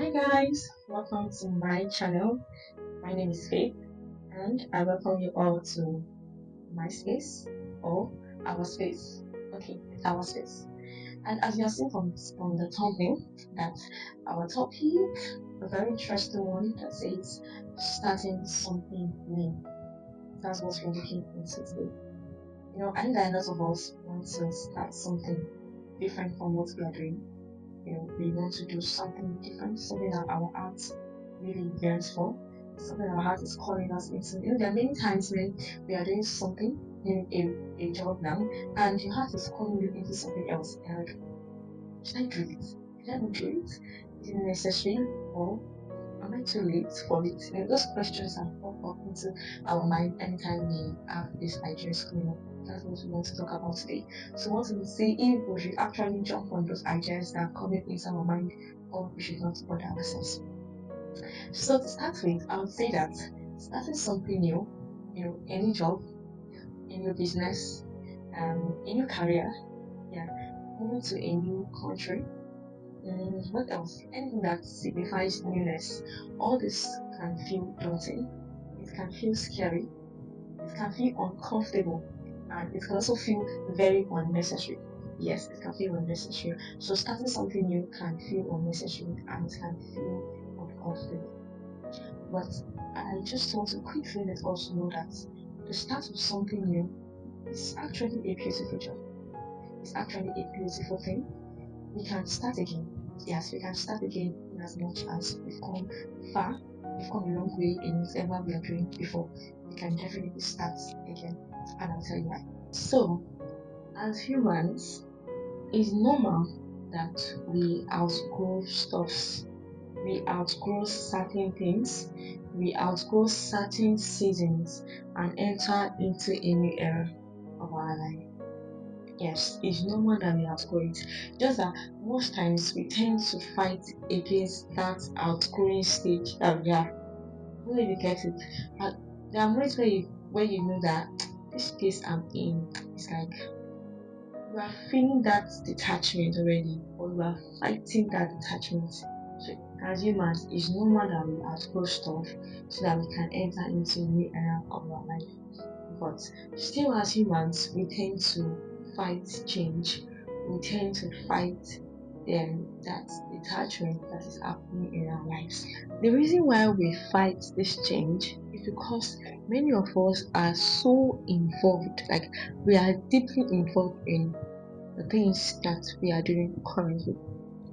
Hi guys, welcome to my channel. My name is Faith and I welcome you all to my space or our space. Okay, it's our space. And as you have seen from the thumbnail, that our topic, a very interesting one that says starting something new. That's what we're looking into today. I think that a lot of us want to start something different from what we are doing. We want to do something different, something that our heart really yearns for, something our heart is calling us into. There are many times when we are doing something, a job now, and your heart is calling you into something else. And like, should I do it? Should I not do it? Is it necessary? Or am I too late for it? Those questions that pop up into our mind anytime we have this ideas coming up. That's what we want to talk about today. So, we want to see if we should actually jump on those ideas that are coming into our mind, or we should not bother ourselves. So, to start with, I would say that starting something new, a new job, a new business, a new career, yeah, moving to a new country. What else? Anything that signifies newness. All this can feel daunting. It can feel scary. It can feel uncomfortable. And it can also feel very unnecessary. Yes, it can feel unnecessary. So starting something new can feel unnecessary and it can feel uncomfortable. But I just want to quickly let us know that the start of something new is actually a beautiful job. It's actually a beautiful thing. We can start again. Yes, we can start again in as much as we've come far, we've come a long way in whatever we are doing before. We can definitely start again, and I'll tell you why. So, as humans, it's normal that we outgrow stuffs, we outgrow certain things, we outgrow certain seasons, and enter into a new era of our life. Yes, it's normal that we outgrow it. Just that most times we tend to fight against that outgrowing stage that we are. When you get it, uh, there are moments where you know that this space I'm in is like you are feeling that detachment already, or you are fighting that detachment. So as humans, it's normal that we outgrow stuff so that we can enter into a new era of our life. But still, as humans, we tend to fight change. We tend to fight that detachment that is happening in our lives. The reason why we fight this change is because many of us are so involved, like we are deeply involved in the things that we are doing currently.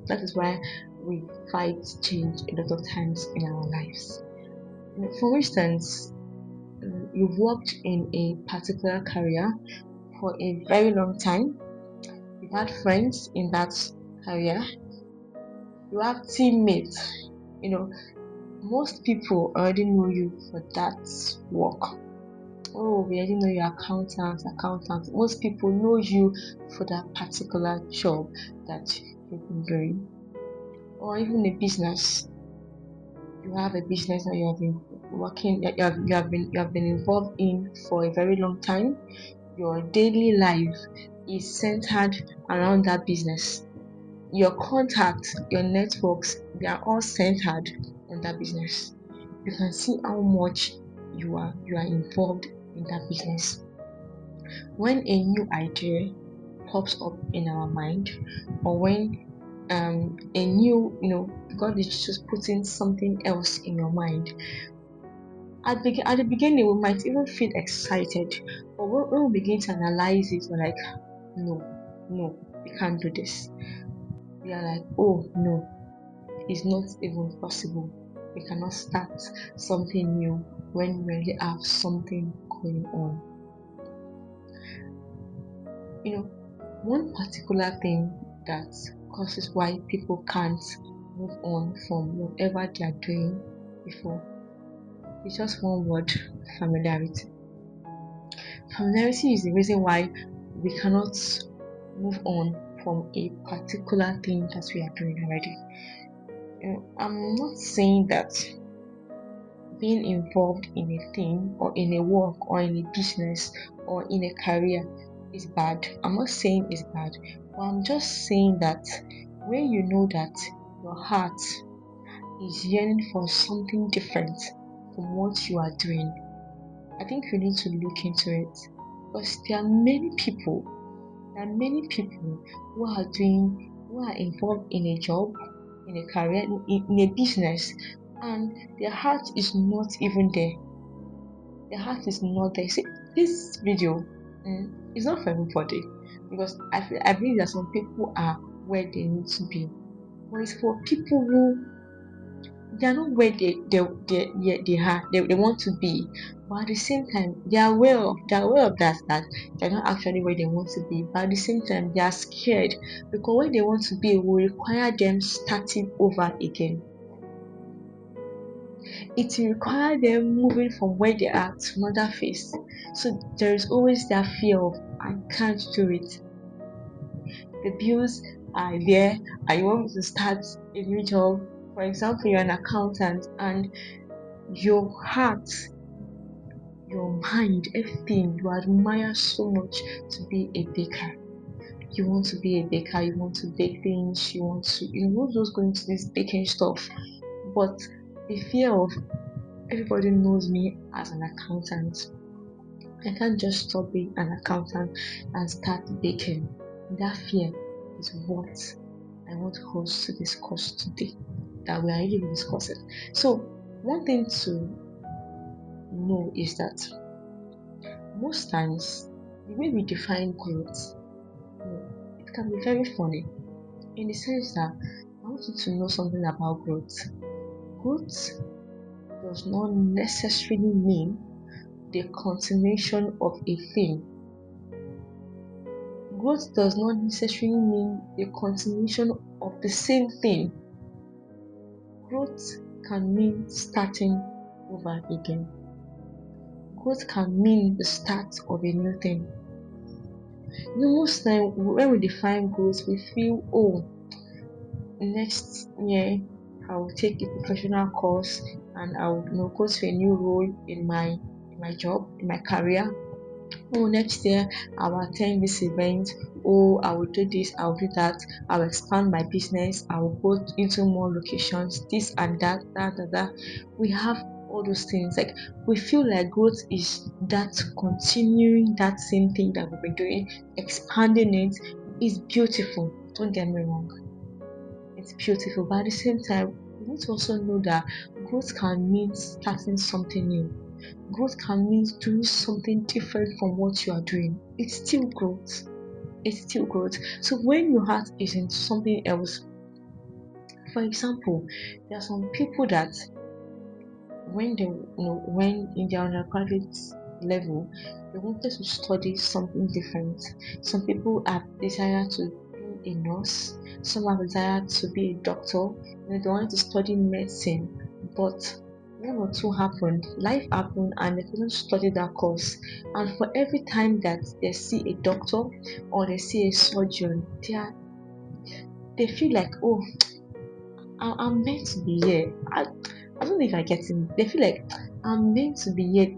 That is why we fight change a lot of times in our lives. For instance, you've worked in a particular career for a very long time, you've had friends in that career, you have teammates, you know, most people already know you for that work. Oh, we already know you're accountant. Most people know you for that particular job that you've been doing. Or even a business. You have a business that you have been working, you have been involved in for a very long time. Your daily life is centered around that business. Your contacts, your networks, they are all centered on that business. You can see how much you are involved in that business. When a new idea pops up in our mind, or when a new, God is just putting something else in your mind. At the beginning, we might even feel excited, but when we begin to analyze it, we're like, no, no, we can't do this. We are like, oh no, it's not even possible. We cannot start something new when we already have something going on. One particular thing that causes why people can't move on from whatever they are doing before is just one word: familiarity. Familiarity is the reason why we cannot move on from a particular thing that we are doing already. I'm not saying that being involved in a thing or in a work or in a business or in a career is bad. I'm not saying it's bad, but I'm just saying that when you know that your heart is yearning for something different from what you are doing, I think you need to look into it, because there are many people, who are involved in a job, in a career, in a business, and their heart is not even there. Their heart is not there. See, this video is not for everybody, because I believe that some people are where they need to be, but it's for people who they are not where they want to be, but at the same time they are aware of that they're not actually where they want to be, but at the same time they are scared, because where they want to be will require them starting over again. It will require them moving from where they are to another phase. So there is always that fear of, I can't do it. The bills are there, and you want me to start a new job. For example, you're an accountant, and your heart, your mind, everything you admire so much to be a baker. You want to be a baker, you want to bake things, you want just going to this baking stuff. But the fear of, everybody knows me as an accountant. I can't just stop being an accountant and start baking. That fear is what I want us to discuss today, that we are even discussing. So, one thing to know is that most times the way we define growth, it can be very funny, in the sense that I want you to know something about growth. Growth does not necessarily mean the continuation of a thing. Growth does not necessarily mean the continuation of the same thing. Growth can mean starting over again. Growth can mean the start of a new thing. Most time when we define growth, we feel, oh, next year I will take a professional course, and I will go to a new role in my job, in my career. Oh, next year I will attend this event. Oh, I will do this, I will do that, I will expand my business, I will go into more locations, this and that. We have all those things. Like, we feel like growth is that continuing that same thing that we've been doing, expanding it is beautiful. Don't get me wrong, it's beautiful, but at the same time, we need to also know that growth can mean starting something new. Growth can mean doing something different from what you are doing. It's still growth. It's still growth. So when your heart is in something else, for example, there are some people that when in their undergraduate level, they wanted to study something different. Some people have desire to be a nurse, some have desire to be a doctor, they wanted to study medicine, but one or two happened, life happened, and they couldn't study that course. And for every time that they see a doctor or they see a surgeon, they feel like, oh, I'm meant to be here. I don't know if I get it. They feel like I'm meant to be here.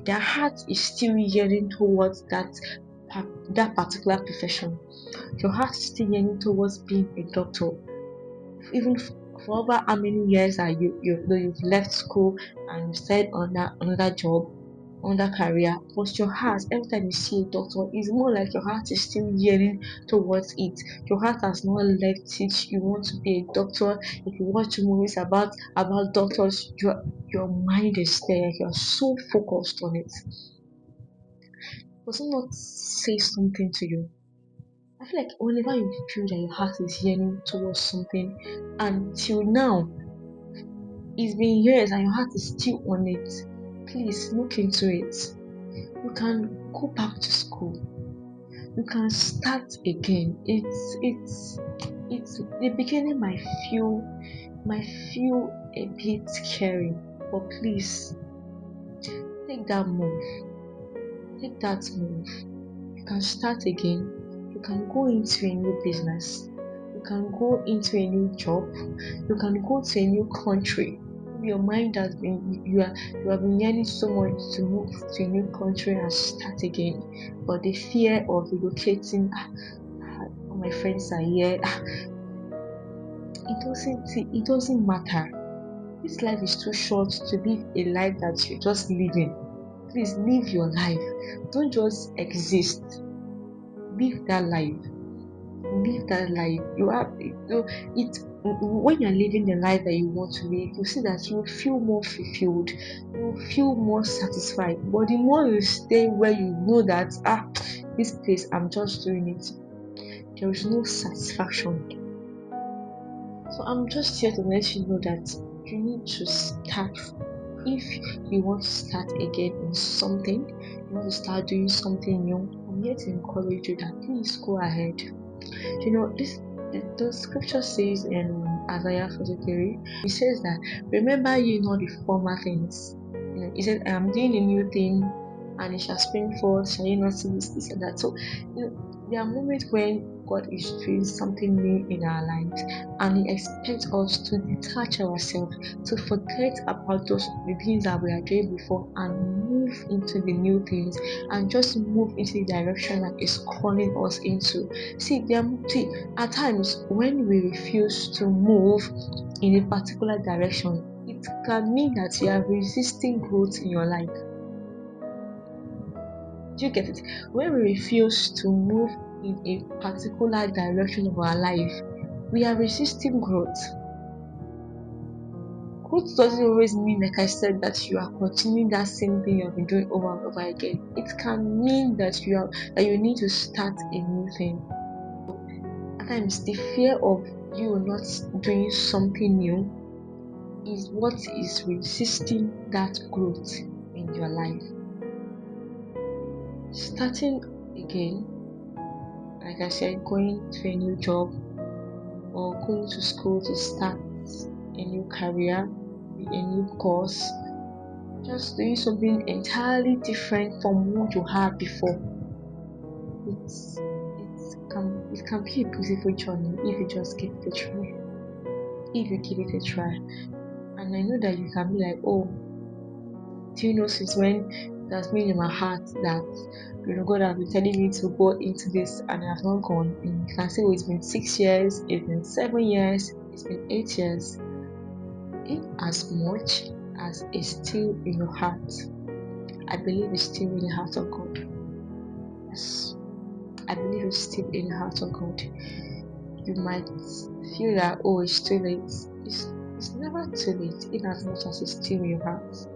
Their heart is still yearning towards that particular profession. Your heart is still yearning towards being a doctor. Even for over how many years are you've left school and you started on another job, on that career, but your heart, every time you see a doctor, is more like your heart is still yearning towards it. Your heart has not left it. You want to be a doctor. If you watch movies about doctors, your mind is there. You're so focused on it. Does it not say something to you? I feel like whenever you feel that your heart is yearning towards something, until now, it's been years and your heart is still on it, please look into it. You can go back to school. You can start again. It's the beginning might feel a bit scary, but please take that move. Take that move. You can start again. You can go into a new business. You can go into a new job. You can go to a new country. Your mind has been you have been yearning so much to move to a new country and start again, but the fear of relocating, all my friends are here, it doesn't matter. This life is too short to live a life that you're just living. Please live your life. Don't just exist. Live that life. Live that life. You have it when you're living the life that you want to live, you see that you feel more fulfilled, you feel more satisfied. But the more you stay where you know that this place I'm just doing it, there is no satisfaction. So I'm just here to let you know that you need to start. If you want to start again on something, you want to start doing something new, I'm here to encourage you that please go ahead. This the scripture says in Isaiah 43, it says that remember ye not the former things. It says, I am doing a new thing and it shall spring forth, shall you not see this and that. So there are moments when God is doing something new in our lives and He expects us to detach ourselves, to forget about the things that we are doing before and move into the new things and just move into the direction that is calling us into. See, at times when we refuse to move in a particular direction, it can mean that you are resisting growth in your life. Do you get it? When we refuse to move in a particular direction of our life, we are resisting growth. Growth doesn't always mean, like I said, that you are continuing that same thing you have been doing over and over again. It can mean that you need to start a new thing. At times, the fear of you not doing something new is what is resisting that growth in your life. Starting again, like I said, going to a new job or going to school to start a new career, a new course, just doing something entirely different from what you had before. It can be a beautiful journey if you just give it a try. If you give it a try. And I know that you can be like, oh, do you know since when it has been in my heart that God has been telling me to go into this and I have not gone? And you can say, oh, it's been 6 years, it's been 7 years, it's been 8 years. In as much as it's still in your heart, I believe it's still in the heart of God. Yes, I believe it's still in the heart of God. You might feel that, oh, it's too late. It's never too late in as much as it's still in your heart.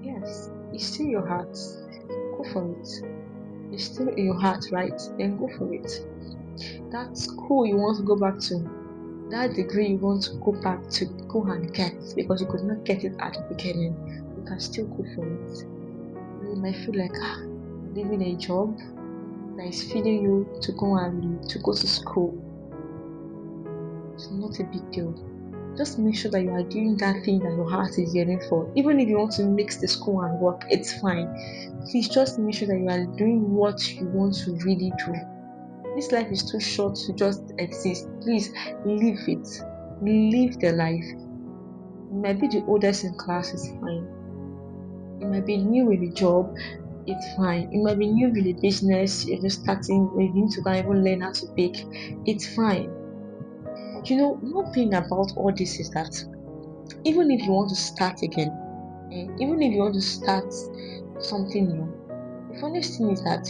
Yes, it's still your heart. Go for it. It's still in your heart, right? Then go for it. That school you want to go back to, that degree you want to go back to, go and get because you could not get it at the beginning. You can still go for it. You might feel like leaving a job that is feeding you to go to school. It's not a big deal. Just make sure that you are doing that thing that your heart is yearning for. Even if you want to mix the school and work, it's fine. Please just make sure that you are doing what you want to really do. This life is too short to just exist. Please live it. Live the life. You might be the oldest in class, it's fine. You might be new in the job, it's fine. You might be new in the business, you're just starting, you need to go even learn how to bake, it's fine. One thing about all this is that even if you want to start again, even if you want to start something new, the funniest thing is that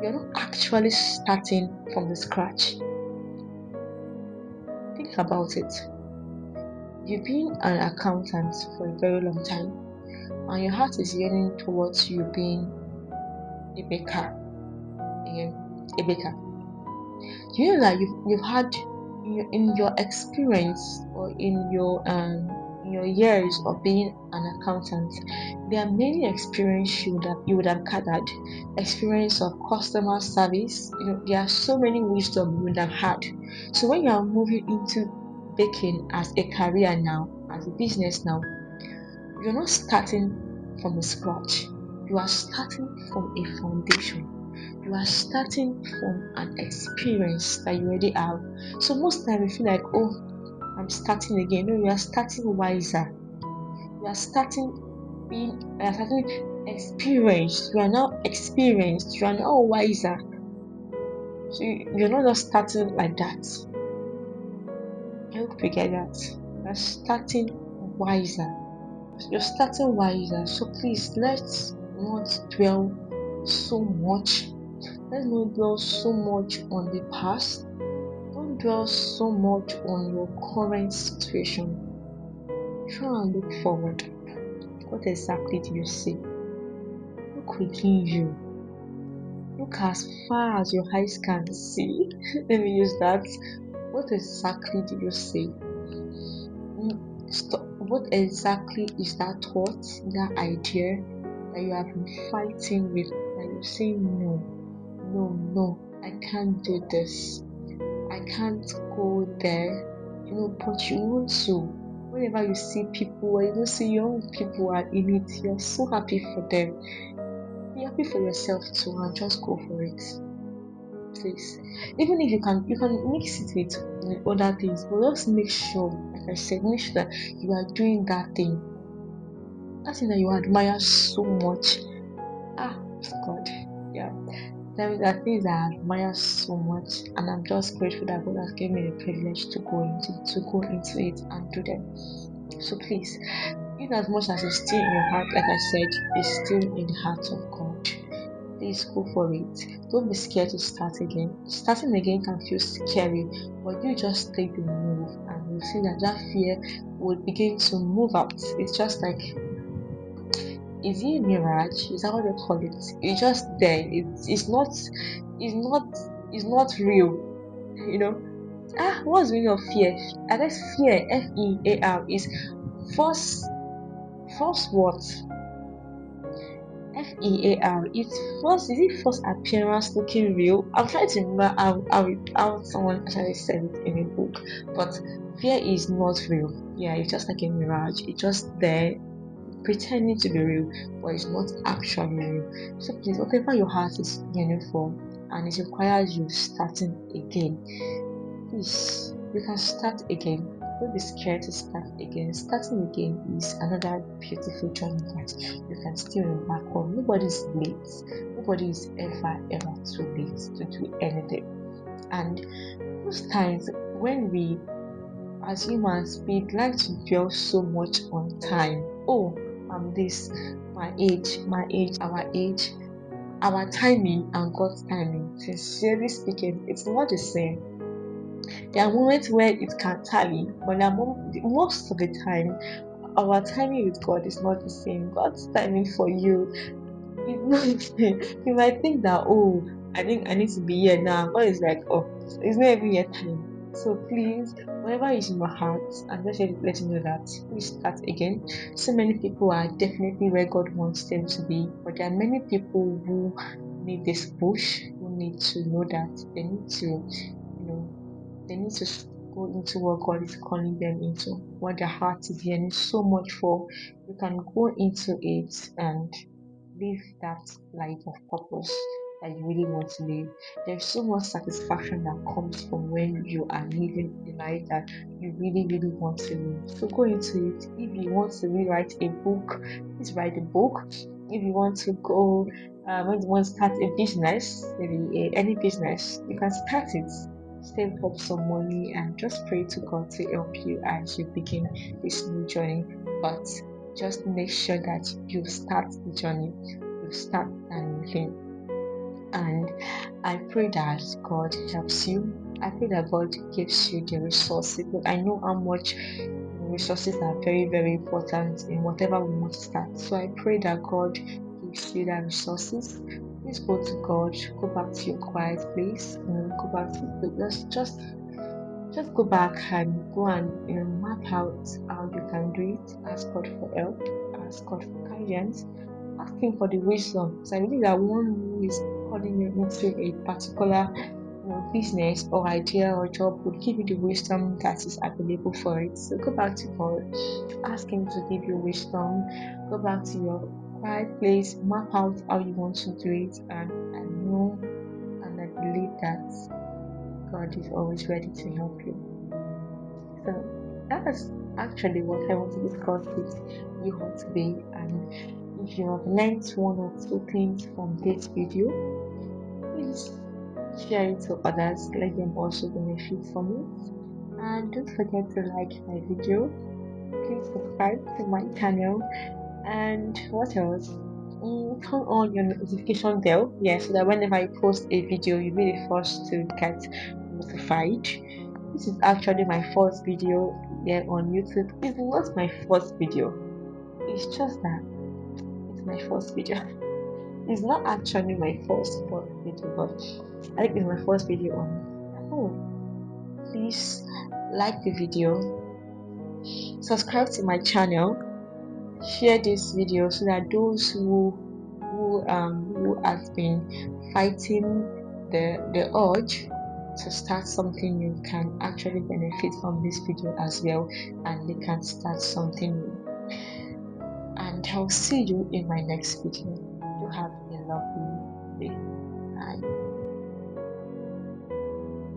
you're not actually starting from the scratch. Think about it. You've been an accountant for a very long time, and your heart is yearning towards you being a baker. A baker. Do you know that you've had in your experience or in your years of being an accountant, there are many experience you would have gathered. Experience of customer service. There are so many wisdom you would have had. So when you are moving into baking as a career now, as a business now, you're not starting from the scratch. You are starting from a foundation. You are starting from an experience that you already have. So most times you feel like, oh, I'm starting again. No, you are starting wiser. You are starting experienced. You are now experienced. You are now wiser. So you're not just starting like that. I hope you get that. You're starting wiser. You're starting wiser. So please, let's not dwell so much. Let's not dwell so much on the past. Don't dwell so much on your current situation. Try and look forward. What exactly do you see? Look within you. Look as far as your eyes can see. Let me use that. What exactly do you see? Stop. What exactly is that thought, that idea that you have been fighting with? That you say, no, no, no, I can't do this. I can't go there. But you want to. Whenever you see people, or you see young people are in it, you're so happy for them. Be happy for yourself too, and just go for it, please. Even if you can mix it with other things, but just make sure, like I said, make sure that you are doing that thing that you admire so much. Ah, God, yeah. There are things that I admire so much, and I'm just grateful that God has given me the privilege to go into it and do them. So please, in as much as it's still in your heart, like I said, it's still in the heart of God. Please go for it. Don't be scared to start again. Starting again can feel scary, but you just take the move, and you see that fear will begin to move out. It's just like, is it a mirage? Is that what they call it? It's just there. It's not it's not real. You know. What's the meaning of fear? I guess fear, fear, is false false what? Fear. It's first, is it first appearance looking real? I'm trying to remember how someone actually said it in a book. But fear is not real. Yeah, it's just like a mirage. It's just there pretending to be real, but it's not actually real. So please, whatever your heart is yearning for, and it requires you starting again, please, you can start again. Don't be scared to start again. Starting again is another beautiful journey that you can still embark on. Nobody's late. Nobody is ever too late to do anything. And most times when we as humans we like to dwell so much on time. Oh, I'm this, our timing and God's timing. Sincerely speaking, it's not the same. There are moments where it can tally, but most of the time, our timing with God is not the same. God's timing for you is not the same. You might think that, oh, I need to be here now. God is like, oh, it's not even your time. So please, whatever is in your heart, and just let you know that please start again. So many people are definitely where God wants them to be, but there are many people who need this push, who need to know that they need to, you know, they need to go into what God is calling them into, what their heart is yearning so much for. You can go into it and live that life of purpose that you really want to live. There's so much satisfaction that comes from when you are living the life that you really, really want to live. So go into it. If you want to rewrite a book, please write a book. If you want to go, when you want to start a business, maybe any business, you can start it. Save up some money and just pray to God to help you as you begin this new journey. But just make sure that you start the journey, you start and thing. And I pray that God helps you. I pray that God gives you the resources. But I know how much resources are very, very important in whatever we want to start. So I pray that God gives you that resources. Please go to God, go back to your quiet place, go back to just go back and go and map out how you can do it. Ask God for help, ask God for guidance, ask Him for the wisdom. So I believe that one who is calling you into a particular business or idea or job would give you the wisdom that is available for it. So go back to God, ask Him to give you wisdom, go back to your quiet place, map out how you want to do it, and I know and I believe that God is always ready to help you. So that's actually what I want to discuss with you all today. And if you have learned one or two things from this video, please share it to others. Let them also benefit from it. and don't forget to like my video. Please subscribe to my channel, and what else? Turn on your notification bell, yeah, so that whenever I post a video, you'll be the first to get notified. This is actually my first video here on YouTube. It's not my first video, it's just that it's my first video. It's not actually my first video, but I think it's my first video on. Oh, please like the video, subscribe to my channel, share this video so that those who has been fighting the urge to start something new can actually benefit from this video as well, and they can start something new. And I'll see you in my next video. You have a lovely